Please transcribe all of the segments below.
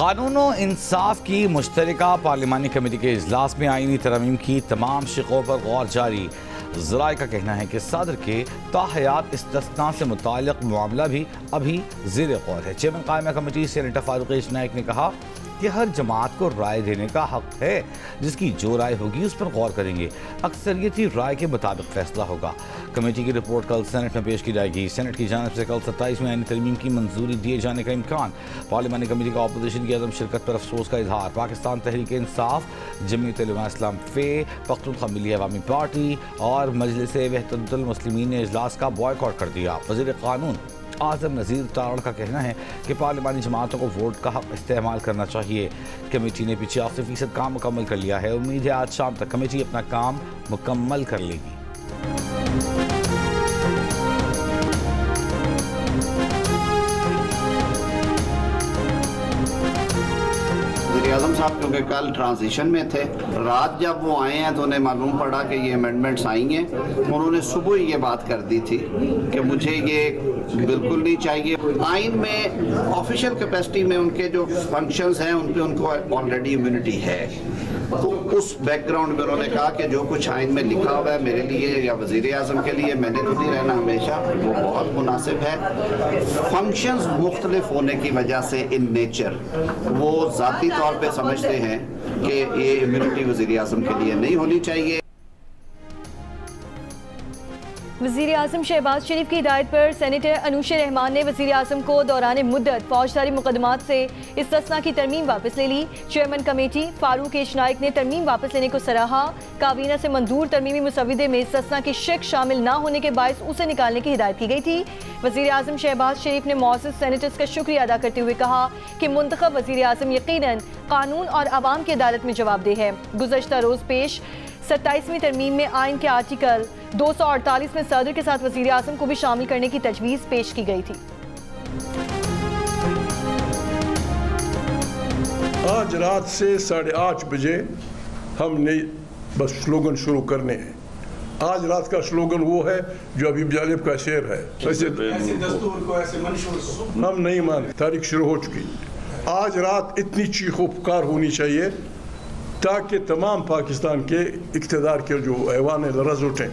कानून और इंसाफ की मुश्तरका पार्लिमानी कमेटी के इजलास में आईनी तरमीम की तमाम शिकों पर गौर जारी। ज़राए का कहना है कि सदर के ताहयात इस्तिस्ना से मुताल्लिक़ मामला भी अभी ज़ेर गौर है। चेयरमैन कायमा कमेटी सेनेटर फारूक नाइक ने कहा कि हर जमात को राय देने का हक है, जिसकी जो राय होगी उस पर गौर करेंगे। अक्सरियती राय के मुताबिक फैसला होगा। कमेटी की रिपोर्ट कल सेनेट में पेश की जाएगी। सेनेट की जानिब से कल 27वें आईनी तरमीम की मंजूरी दिए जाने का इम्कान। पार्लिमानी कमेटी का अपोजिशन की अदम शिरकत पर अफसोस का इजहार। पाकिस्तान तहरीक इंसाफ, जमीयत उलमा इस्लाम फे, पख्तूनख्वा मिली अवामी पार्टी और मजलिस वहदतुल मुस्लिमीन ने इजलास का बॉयकॉट कर दिया। वज़ीर कानून आज़म नज़ीर तारण का कहना है कि पार्लिमानी जमातों को वोट का हक इस्तेमाल करना चाहिए। कमेटी ने 85% काम मुकम्मल कर लिया है। उम्मीद है आज शाम तक कमेटी अपना काम मुकम्मल कर लेगी। आज़म साहब क्योंकि कल ट्रांजिशन में थे, रात जब वो आए हैं तो उन्हें मालूम पड़ा कि ये अमेंडमेंट्स आई हैं। उन्होंने सुबह ये बात कर दी थी कि मुझे ये बिल्कुल नहीं चाहिए। आइन में ऑफिशियल कैपेसिटी में उनके जो फंक्शंस हैं उन पे उनको ऑलरेडी इम्यूनिटी है। तो उस बैकग्राउंड में उन्होंने कहा कि जो कुछ आइन में लिखा हुआ है मेरे लिए या वज़ीर आज़म के लिए, मैंने तो नहीं रहना हमेशा, वो बहुत मुनासिब है। फंक्शंस मुख्तलिफ होने की वजह से इन नेचर वो ज़ाती तौर पे समझते हैं कि ये इम्यूनिटी वज़ीर आज़म के लिए नहीं होनी चाहिए। वज़ीर आज़म शहबाज शरीफ की हिदायत पर सेनेटर अनूश रहमान ने वज़ीर आज़म को दौरान मुद्दत फौजदारी मुकदमात से इस्तिस्ना की तरमीम वापस ले ली। चेयरमैन कमेटी फारूक नाइक ने तरमीम वापस लेने को सराहा। काबीना से मंजूर तरमीमी मुसविदे में इस्तिस्ना की शिक शामिल न होने के बायस उसे निकालने की हिदायत की गई थी। वज़ीर आज़म शहबाज शरीफ ने मौजूद सेनेटर्स का शुक्रिया अदा करते हुए कहा कि मुंतखब वज़ीर आज़म यकीनन कानून और आवाम की अदालत में जवाबदेह है। गुज़श्ता रोज़ पेश 27वीं तरमीम में आइन के आर्टिकल 248 में सदर के साथ वज़ीर आज़म को भी शामिल करने की तजवीज़ पेश की गई थी। आज रात से 8:30 बजे हमने बस स्लोगन शुरू करने हैं। आज रात का स्लोगन वो है जो अभी जालिब का शेर है, ऐसे दस्तूर को ऐसे मंशूर हम नहीं मानते। तारीख शुरू हो चुकी। आज रात इतनी चीखों पुकार होनी चाहिए ताकि तमाम पाकिस्तान के इक़्तिदार के जो ऐवान लरज़ उठें।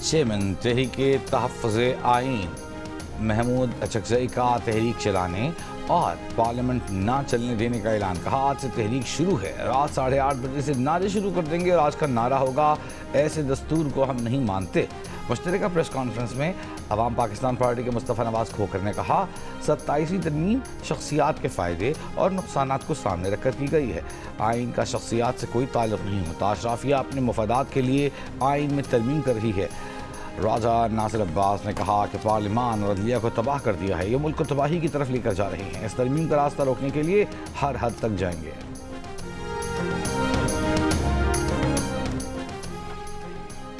चेयरमैन तहरीक तहफ़्फ़ुज़ आइन महमूद अचकज़ई का तहरीक चलाने और पार्लियामेंट ना चलने देने का ऐलान। कहा आज से तहरीक शुरू है, रात 8:30 बजे से नारे शुरू कर देंगे और आज का नारा होगा ऐसे दस्तूर को हम नहीं मानते। मुश्तरका प्रेस कॉन्फ्रेंस में अवाम पाकिस्तान पार्टी के मुस्तफ़ा नवाज़ खोखर ने कहा 27वीं तरमीम शख्सियात के फ़ायदे और नुकसानात को सामने रखकर की गई है। आइन का शख्सियात से कोई ताल्लुक़ नहीं होता। अशराफिया अपने मफादात के लिए आइन में तरमीम कर रही है। राजा नासिर अब्बास ने कहा कि पार्लिमान और अदलिया को तबाह कर दिया है, ये मुल्क को तबाही की तरफ लेकर जा रहे हैं। इस तरमीम का रास्ता रोकने के लिए हर हद तक जाएंगे।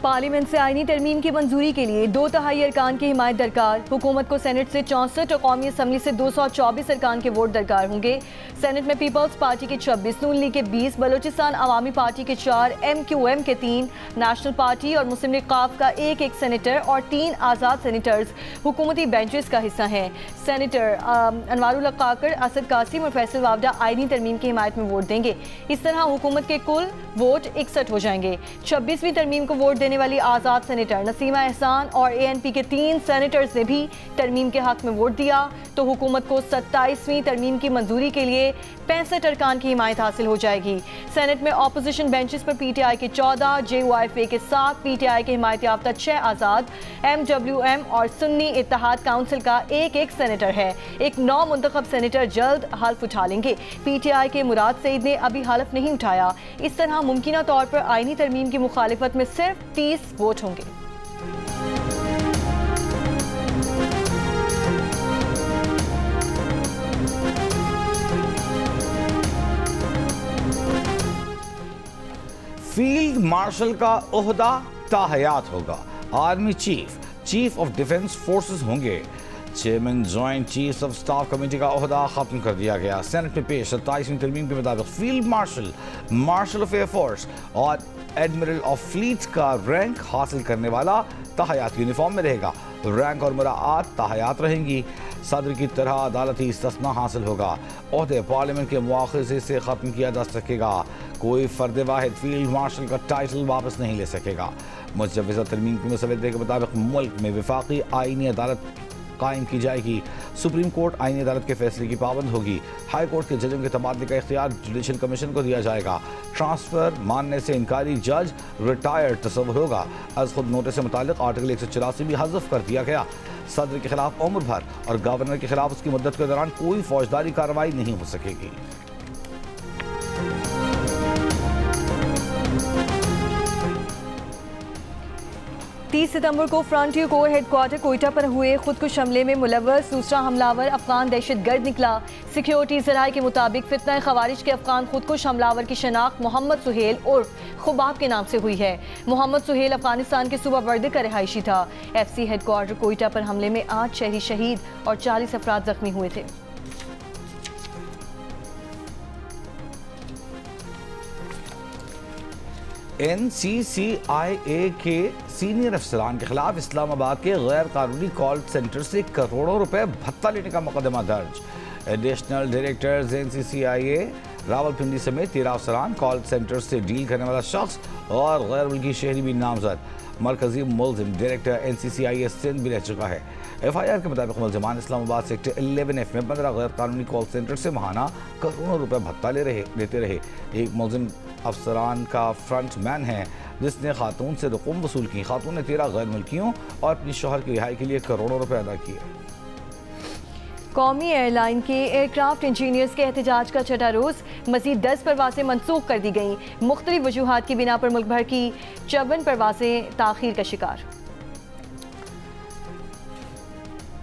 पार्लियामेंट से आईनी तरमीम की मंजूरी के लिए 2/3 अरकान की हिमायत दरकार। हुकूमत को सेनेट से 64 और कौमी असम्बली से 224 अरकान के वोट दरकार होंगे। सेनेट में पीपल्स पार्टी के 26, नून लीग के 20, बलोचिस्तान अवामी पार्टी के 4, MQM के 3, नेशनल पार्टी और मुस्लिम लीग काफ का 1 सेनेटर और 3 आज़ाद सेनेटर्स हुकूमती बेंचेस का हिस्सा हैं। सेनेटर अनवारुल काकर, असद कासिम और फैसल वावडा आईनी तरमीम की हिमायत में वोट देंगे। इस तरह हुकूमत के कुल वोट 61 हो जाएंगे। 26वीं तरमीम को वोट देने वाली आज़ाद सेनेटर नसीमा एहसान और ANP के 3 सेनेटर्स ने भी तरमीम के हक में वोट दिया, तो हुकूमत को 27वीं तरमीम की मंजूरी के लिए 65 अरकान की हिमायत हासिल हो जाएगी। सेनेट में अपोजिशन बेंचेस पर PTI के 14, JUIFA के 7, PTI के हिमायत याफ्ता 6 आज़ाद, MWM और सुन्नी इत्तेहाद काउंसिल का 1 सेनेटर है। एक नौ मुंतखब सेनेटर जल्द हल्फ उठा लेंगे। PTI के मुराद सईद ने अभी हल्फ नहीं उठाया। इस तरह मुमकिना तौर पर आईनी तरमीम की मुखालिफत में सिर्फ 30 वोट होंगे। फील्ड मार्शल का ओहदा ताहयात होगा। Army chief of defence forces होंगे। Chairman joint chief of staff committee का ओहदा खत्म कर दिया गया। सेनेट में पेश 27वीं तरमीम के मुताबिक फील्ड मार्शल ऑफ एयरफोर्स और एडमिरल ऑफ फ्लीट्स का रैंक हासिल करने वाला ताहयात यूनिफॉर्म में रहेगा। रैंक और मुराआत ताहयात रहेंगी। सदर की तरह अदालती इस्तिस्ना हासिल होगा। ओहदे पार्लियामेंट के मुआखज़े से ख़त्म किया जा सकेगा। कोई फ़र्द वाहिद फील्ड मार्शल का टाइटल वापस नहीं ले सकेगा। मुजव्वज़ा तरमीम के मुसवदे के मुताबिक मुल्क में वफाकी आईनी अदालत कायम की जाएगी। सुप्रीम कोर्ट आईनी अदालत के फैसले की पाबंद होगी। हाई कोर्ट के जजों के तबादले का इख्तियार जुडिशल कमीशन को दिया जाएगा। ट्रांसफर मानने से इनकारी जज रिटायर्ड तस्वर होगा। अज खुद नोटिस से मुतालिक आर्टिकल 184 भी हज़फ कर दिया गया। सदर के खिलाफ उम्र भर और गवर्नर के खिलाफ उसकी मुद्दत के दौरान कोई फौजदारी कार्रवाई नहीं हो सकेगी। 30 सितंबर को फ्रंटियर कोर हेडक्वार्टर कोयटा पर हुए खुदकुश हमले में मुलव्वस दूसरा हमलावर अफगान दहशतगर्द निकला। सिक्योरिटी ज़राए के मुताबिक फितना खवारिज के अफगान खुदकुश हमलावर की शनाख्त मोहम्मद सुहेल उर्फ खुबाब के नाम से हुई है। मोहम्मद सुहेल अफगानिस्तान के सूबा बर्दे का रिहायशी था। FC हेडक्वार्टर कोयटा पर हमले में 8 शहरी शहीद और 40 अफराद जख्मी हुए थे। NCCIA के सीनियर अफसरान के खिलाफ इस्लामाबाद के गैर कानूनी कॉल सेंटर से करोड़ों रुपए भत्ता लेने का मुकदमा दर्ज। एडिशनल डायरेक्टर्स NCCIA रावलपिंडी समेत 13 अफसरान, कॉल सेंटर से डील करने वाला शख्स और गैर मुल्की शहरी भी नामजद। मरकजी मुलजिम डायरेक्टर NCCIA सिंध भी रह चुका है। FIR के मुताबिक मुलजमान इस्लामाबाद सेक्टर 11F में 15 गैर कानूनी कॉल सेंटर से महाना करोड़ों रुपए भत्ता लेते रहे। एक मुलजिम अफसरान का फ्रंट मैन है जिसने खातून से रकम वसूल की। खातून ने 13 गैर मुल्कियों और अपनी शौहर की रिहाई के लिए करोड़ों रुपए अदा किए। कौमी एयरलाइन के एयरक्राफ्ट इंजीनियर्स के एहतजाज का छठा रोज़, मज़ीद 10 परवासें मनसूख कर दी गईं। मुख्तलिफ वजूहात की बिना पर मुल्क भर की 54 परवासें ताख़ीर का शिकार।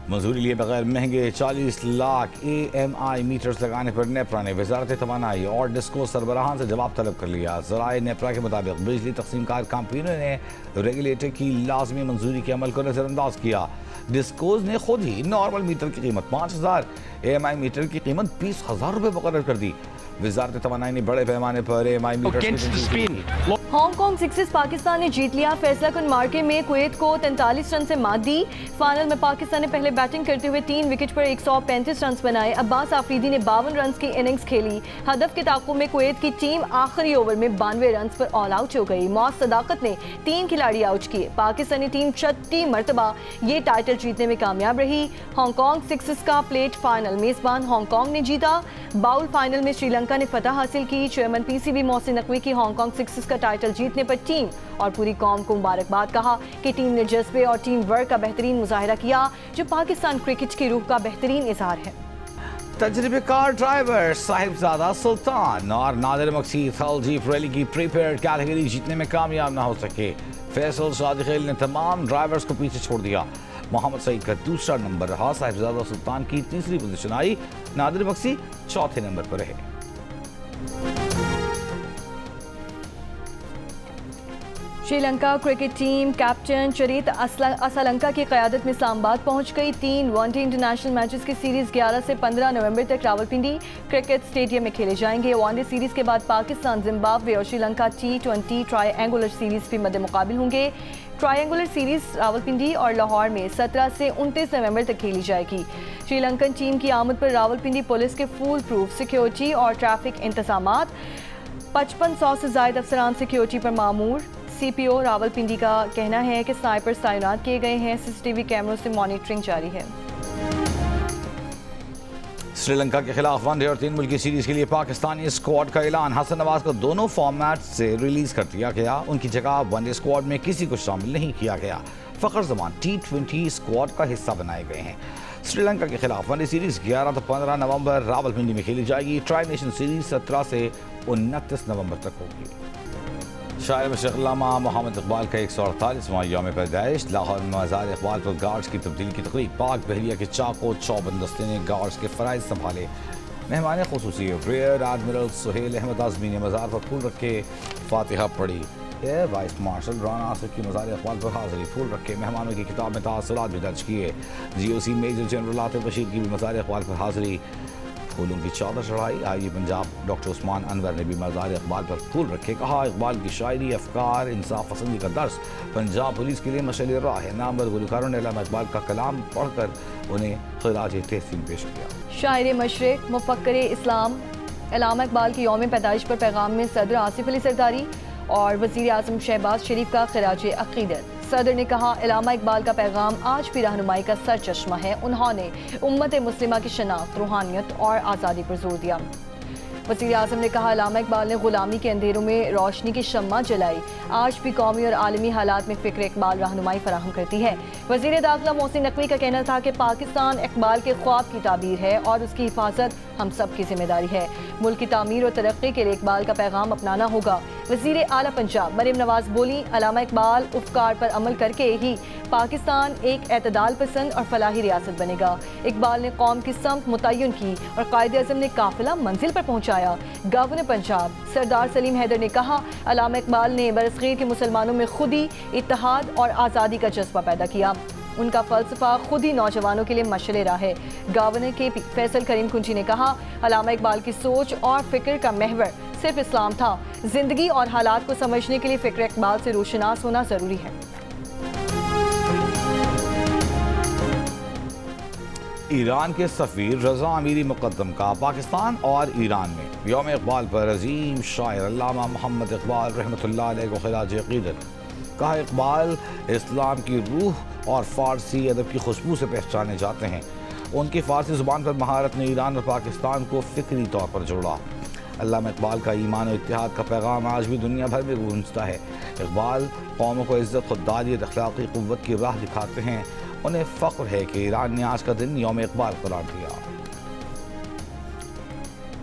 मंजूरी लिए बगैर महंगे 40 लाख AMI मीटर्स लगाने पर नेपरा ने वजारत तवानाई और डिस्को सरबराहान से जवाब तलब कर लिया। ज़राए नेपरा के मुताबिक बिजली तकसीमकार कंपनियों ने रेगुलेटर की लाजमी मंजूरी के अमल को नज़रअंदाज किया। डिस्कोज ने खुद ही नॉर्मल मीटर की कीमत 5000, AMI मीटर की कीमत 20,000 रुपये मुकर्रर कर दी। वजारत तवानाई ने बड़े पैमाने पर AMI meter. Hong Kong sixes Pakistan ने जीत लिया। फैसला कुन मार्के में कुवैत को 43 रन से मात दी। फाइनल में पाकिस्तान ने पहले बैटिंग करते हुए 3 विकेट पर 135 रन बनाए। अब्बास आफरीदी ने 52 रन की इनिंग्स खेली। हदफ के ताक़ुब में कुवैत की टीम आखिरी ओवर में 92 रन पर ऑल आउट हो गई। मौज सदाकत ने 3 खिलाड़ी आउट किए। पाकिस्तानी टीम 36 मरतबा ये टाइटल जीतने में कामयाब रही। हांगकांग सिक्सेस का प्लेट फाइनल मेजबान हांगकांग ने जीता। बाउल फाइनल में श्रीलंका ने फतह हासिल की। चेयरमैन PCB मोहसिन नकवी की हांगकांग सिक्सेस का टाइटल जीतने पर टीम और पूरी कौम को मुबारकबाद। कहा कि टीम ने जज्बे और टीम वर्क का बेहतरीन मुजाहिरा किया जो पाकिस्तान क्रिकेट की रूह का बेहतरीन इजहार है। तजर्बेकार ड्राइवर साहिबजादा सुल्तान और नादिर मकसीद थल जीप रैली की प्रीपेयर्ड कैटेगरी जीतने में कामयाब न हो सके। फैसल सादिखेल ने तमाम ड्राइवर्स को पीछे छोड़ दिया। मोहम्मद सईद का दूसरा नंबर रहा। साहिबजादा सुल्तान की तीसरी पोजीशन आई। नादिर मकसीद चौथे नंबर पर रहे। श्रीलंका क्रिकेट टीम कैप्टन चरित असलंका की क़यादत में इस्लामाबाद पहुंच गई। 3 वनडे इंटरनेशनल मैचेस की सीरीज़ 11 से 15 नवंबर तक रावलपिंडी क्रिकेट स्टेडियम में खेले जाएंगे। वनडे सीरीज़ के बाद पाकिस्तान, जिम्बाब्वे और श्रीलंका T20 ट्रायंगुलर सीरीज़ भी मद्दे मुकाबिल होंगे। ट्रायंगुलर सीरीज़ रावलपिंडी और लाहौर में 17 से 29 नवंबर तक खेली जाएगी। श्रीलंकन टीम की आमद पर रावलपिंडी पुलिस के फुल प्रूफ सिक्योरिटी और ट्रैफिक इंतजामात, 5500 से ज़ायद अफसरान सिक्योरिटी पर मामूर। CPO रावलपिंडी का कहना है कि स्नाइपर्स तैनात किए गए हैं। CCTV कैमरों से मॉनिटरिंग जारी है। श्रीलंका के खिलाफ वनडे और 3 मुल्की सीरीज के लिए पाकिस्तानी स्क्वाड का ऐलान। हसन नवाज को दोनों फॉर्मेट से रिलीज कर दिया गया। उनकी जगह वनडे स्क्वाड में किसी को शामिल नहीं किया गया। फ़खर जमान T20 स्क्वाड का हिस्सा बनाए गए हैं। श्रीलंका के खिलाफ वनडे सीरीज 11 से 15 नवंबर रावलपिंडी में खेली जाएगी। ट्राई नेशन सीरीज 17 से 29 नवंबर तक होगी। शायर मशरक़-उल-अल्लामा मोहम्मद इकबाल का 148वां यौम पैदाइश। लाहौर में मज़ार इकबाल पर गार्ड्स की तब्दीली की तकरीब। पाक बहरिया के चाको चौबंद दस्ते ने गार्ड्स के फ़राइज़ संभाले। मेहमान खुसूसी रियर एडमिरल सुहेल अहमद आज़मी ने मज़ार पर फूल रखे फातिहा पढ़ी। Air vice marshal Rana Asif की मज़ार इकबाल पर हाज़िरी, फूल रखे। मेहमानों की किताब में तासुरात भी दर्ज किए। GOC major general Atif Bashir की भी मज़ार इकबाल पर हाज़िरी, फूलों की चादर चढ़ाई। आई पंजाब डॉक्टर उस्मान अनवर ने भी मज़ार इकबाल पर फूल रखे। कहा, इकबाल की शायरी, अफकार, इंसाफ पसंदी का दर्स पंजाब पुलिस के लिए मशअल राह है। नामवर गुलकारों ने अल्लामा इकबाल का कलाम पढ़कर उन्हें खिराज तहसीन पेश किया। शायर मशरिक मुफक्किर इस्लाम अल्लामा इकबाल की यौम पैदाइश पर पैगाम में सदर आसिफ अली सरदारी और वज़ीर आज़म शहबाज शरीफ का खिराज अक़ीदत। सदर ने कहा, अल्लामा इकबाल का पैगाम आज भी रहनुमाई का सरचश्मा है। उन्होंने उम्मत मुस्लिमा की शनाख्त, रूहानियत और आज़ादी पर जोर दिया। वज़ीर आज़म ने कहा, अल्लामा इकबाल ने ग़ुलामी के अंधेरों में रोशनी की शम्मा जलाई। आज भी कौमी और आलमी हालात में फ़िक्र इकबाल रहनुमाई फराहम करती है। वज़ीर दाखिला मोहसिन नकवी का कहना था कि पाकिस्तान इकबाल के ख्वाब की ताबीर है और उसकी हिफाजत हम सब की जिम्मेदारी है। मुल्क की तामीर और तरक्की के लिए इकबाल का पैगाम अपनाना होगा। वज़ीर आला पंजाब मरियम नवाज बोली, अल्लामा इकबाल उफ़कार पर अमल करके ही पाकिस्तान एक एतदाल पसंद और फलाही रियासत बनेगा। इकबाल ने कौम की समत मुतय्यन की और कायद-ए-आज़म ने काफिला मंजिल पर पहुँचाया। गवर्नर पंजाब सरदार सलीम हैदर ने कहा, अल्लामा इकबाल ने बरसग़ीर के मुसलमानों में खुदी, इत्तेहाद और आज़ादी का जज्बा पैदा किया। उनका फ़लसफ़ा खुद ही नौजवानों के लिए मशअल राह है। गवर्नर के फैसल करीम कुंजी ने कहा, अल्लामा इकबाल की सोच और फ़िक्र का महवर सिर्फ इस्लाम था। ज़िंदगी और हालात को समझने के लिए फ़िक्र इकबाल से रोशनास होना ज़रूरी है। ईरान के सफ़ीर रज़ा अमीरी मुक़द्दम का पाकिस्तान और ईरान में यौम इकबाल पर अज़ीम शायर अल्लामा मोहम्मद इकबाल रहमतुल्लाह अलैह को खिराज अक़ीदत। कहा, इकबाल इस्लाम की रूह और फ़ारसी अदब की खुशबू से पहचाने जाते हैं। उनकी फ़ारसी ज़ुबान पर महारत ने ईरान और पाकिस्तान को फ़िक्री तौर पर जोड़ा। अल्लामा इकबाल का ईमान और इत्तेहाद का पैगाम आज भी दुनिया भर में गूंजता है। इकबाल कौमों को इज़्ज़त, खुददारियत, अखलाक़ी क़ुव्वत की राह दिखाते हैं। उन्हें फ़ख्र है कि ईरान ने आज का दिन यौम इकबाल करार दिया।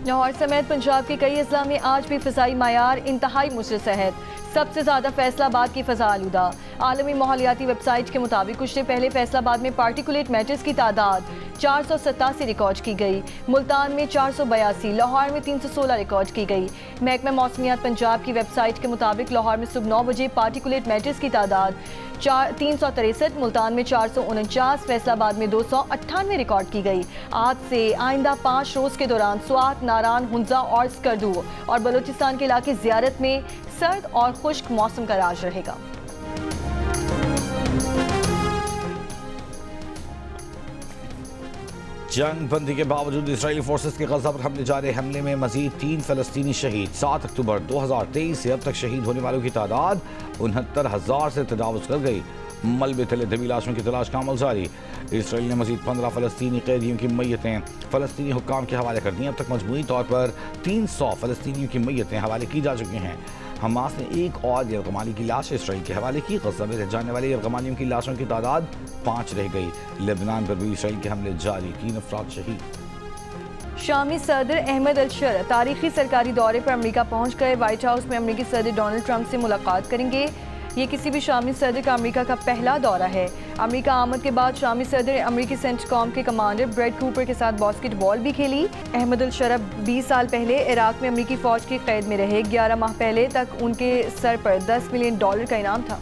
लाहौर समेत पंजाब के कई अज़ला में आज भी फ़िज़ाई मायार इंतहाई मुसरत है। सबसे ज़्यादा फैसलाबाद की फ़ज़ा आलूदा। आलमी माहौलियाती वेबसाइट के मुताबिक कुछ देर पहले फैसलाबाद में पार्टिकुलेट मैटर्स की तादाद 487 रिकॉर्ड की गई। मुल्तान में 482, लाहौर में 316 रिकॉर्ड की गई। महकमा मौसमियात पंजाब की वेबसाइट के मुताबिक लाहौर में सुबह 9 बजे पार्टिकुलेट मैटर्स की तादाद 363, मुल्तान में 449, फैसलाबाद में 298 रिकॉर्ड की गई। आज से आइंदा 5 रोज़ के दौरान स्वात, नारान, हुंजा और स्कर्दू और बलूचिस्तान के इलाके ज़ियारत में सर्द और खुश्क मौसम का राज रहेगा। जंग बंदी के बावजूद इसराइली फोर्सेस के गज़ा पर हमले जारी। हमले में मजीद 3 फ़लस्तीनी शहीद। 7 अक्टूबर 2023 से अब तक शहीद होने वालों की तादाद 69,000 से तजावुज़ कर गई। मलबे तले दबी लाशों की तलाश का अमल जारी। इसराइल ने मजीद 15 फ़लस्तीनी कैदियों की मैयतें फ़लस्तीनी हुक्काम के हवाले कर दी। अब तक मजमूई तौर पर 300 फ़लस्तीनियों की मैयतें हवाले की जा चुकी हैं। हमास ने एक और यरगमाली की लाश इसराइल के हवाले की। गज़ा में रह जाने वाले यरगमालियों की लाशों की तादाद 5 रह गई। लेबनान पर भी इसराइल के हमले जारी, 3 अफराद शहीद। शामी सदर अहमद अल-शर तारीखी सरकारी दौरे पर अमेरिका पहुँच गए। व्हाइट हाउस में अमेरिकी सदर डोनाल्ड ट्रंप से मुलाकात करेंगे। ये किसी भी शामी सदर का अमेरिका का पहला दौरा है। अमेरिका आमद के बाद शामी सदर अमेरिकी सेंटकॉम के कमांडर ब्रेड कूपर के साथ बास्केटबॉल भी खेली। अहमद अल-शर 20 साल पहले इराक में अमेरिकी फ़ौज की कैद में रहे। 11 माह पहले तक उनके सर पर $10 मिलियन का इनाम था।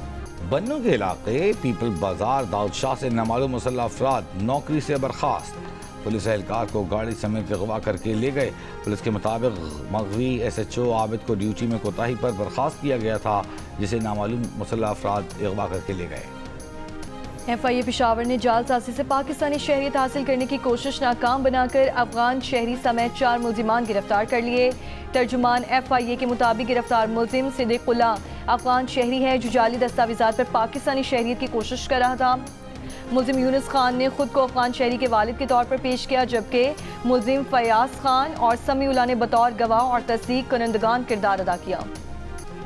बन्नू के इलाके पीपल बाजार दाऊद शाह से नामालूम मुसल्लह अफराद नौकरी से बर्खास्त। पुलिस एहलकार को गाड़ी समेत अगवा करके ले गए। पुलिस के मुताबिक मगवी SHO आबिद को ड्यूटी में कोताही पर बर्खास्त किया गया था, जिसे नामालूम मुसल्लह अफराद अगवा करके ले गए। FIA पेशावर ने जालसाजी से पाकिस्तानी शहरियत हासिल करने की कोशिश नाकाम बनाकर अफगान शहरी समेत 4 मुलजिमान गिरफ्तार कर लिए। तर्जुमान FIA के मुताबिक गिरफ्तार मुलजिम सिद्दीकुल्लाह अफगान शहरी है जो जाली दस्तावेजात पर पाकिस्तानी शहरियत की कोशिश कर रहा था। मुलजिम यूनुस खान ने खुद को अफगान शहरी के वालिद के तौर पर पेश किया, जबकि मुलजिम फयाज खान और समीउल्लाह ने बतौर गवाह और तस्दीक करंदगान किरदार अदा किया।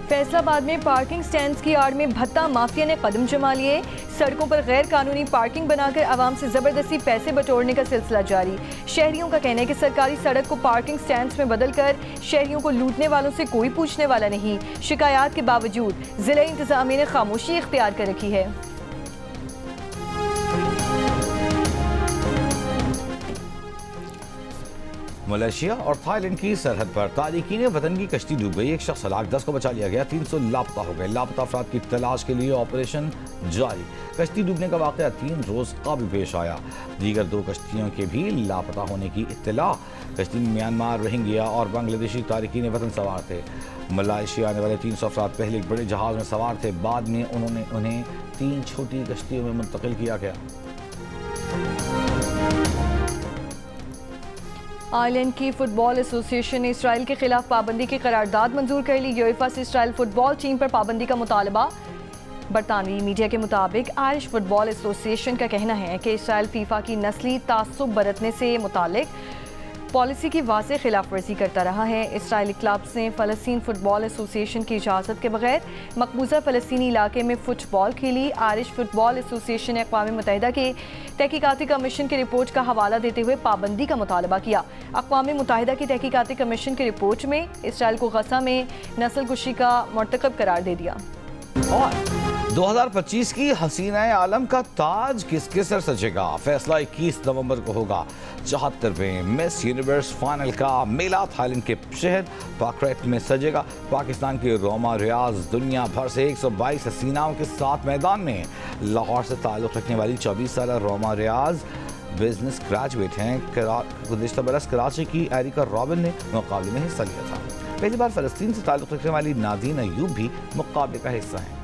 फैसलाबाद में पार्किंग स्टैंड्स की आड़ में भत्ता माफिया ने कदम जमा लिए। सड़कों पर गैर कानूनी पार्किंग बनाकर आवाम से जबरदस्ती पैसे बटोरने का सिलसिला जारी। शहरियों का कहना है कि सरकारी सड़क को पार्किंग स्टैंड्स में बदलकर शहरियों को लूटने वालों से कोई पूछने वाला नहीं। शिकायत के बावजूद जिला इंतजामिया ने खामोशी इख्तियार कर रखी है। मलेशिया और थाईलैंड की सरहद पर तारिकीन वतन की कश्ती डूब गई। एक शख्स हलाक, 10 को बचा लिया गया, 300 लापता हो गए। लापता अफराद की तलाश के लिए ऑपरेशन जारी। कश्ती डूबने का वाक़या 3 रोज़ कबल पेश आया। दीगर 2 कश्तियों के भी लापता होने की इत्तला। कश्ती में म्यांमार, रोहिंग्या और बांग्लादेशी तारिकीन वतन सवार थे। मलेशिया आने वाले 300 अफराद पहले एक बड़े जहाज़ में सवार थे, बाद में उन्हें 3 छोटी कश्तियों में मुंतकिल किया गया। आयरलैंड की फुटबॉल एसोसिएशन ने इसराइल के खिलाफ पाबंदी की करारदाद मंजूर कर ली। यूएफा से इसराइल फुटबॉल टीम पर पाबंदी का मुतालबा। बरतानवी मीडिया के मुताबिक आयरिश फुटबॉल एसोसिएशन का कहना है कि इसराइल फीफा की नस्ली तासुब बरतने से मुतालिक पॉलिसी की वाज़ेह खिलाफ वर्जी करता रहा है। इसराइली क्लब्स ने फ़लस्तीन फुटबॉल एसोसिएशन की इजाज़त के बगैर मकबूजा फ़लस्तीनी इलाके में फुटबॉल खेली। आयरिश फुटबॉल एसोसिएशन ने अक़वाम मुत्तहिदा के तहकीकाती कमीशन की रिपोर्ट का हवाला देते हुए पाबंदी का मुतालबा किया। अक़वाम मुत्तहिदा की तहकीकाती कमीशन की रिपोर्ट में इसराइल को गज़ा में नस्ल कुशी का मरतकब करार दे दिया। और 2025 की हसीना आलम का ताज किसके सर सजेगा? फैसला 21 नवंबर को होगा। 74वें मिस यूनिवर्स फाइनल का मेला थाईलैंड के शहर पाक्रेट में सजेगा। पाकिस्तान की रोमा रियाज दुनिया भर से 122 हसीनाओं के साथ मैदान में। लाहौर से ताल्लुक़ रखने वाली 24 साल रोमा रियाज बिजनेस ग्रेजुएट हैं। गुज़िश्ता बरस कराची की एरिका रॉबिन ने मुकाबले में हिस्सा लिया था। पहली बार फ़लस्तीन से ताल्लुक़ रखने वाली नाज़ीन अयूब भी मुकाबले का हिस्सा हैं।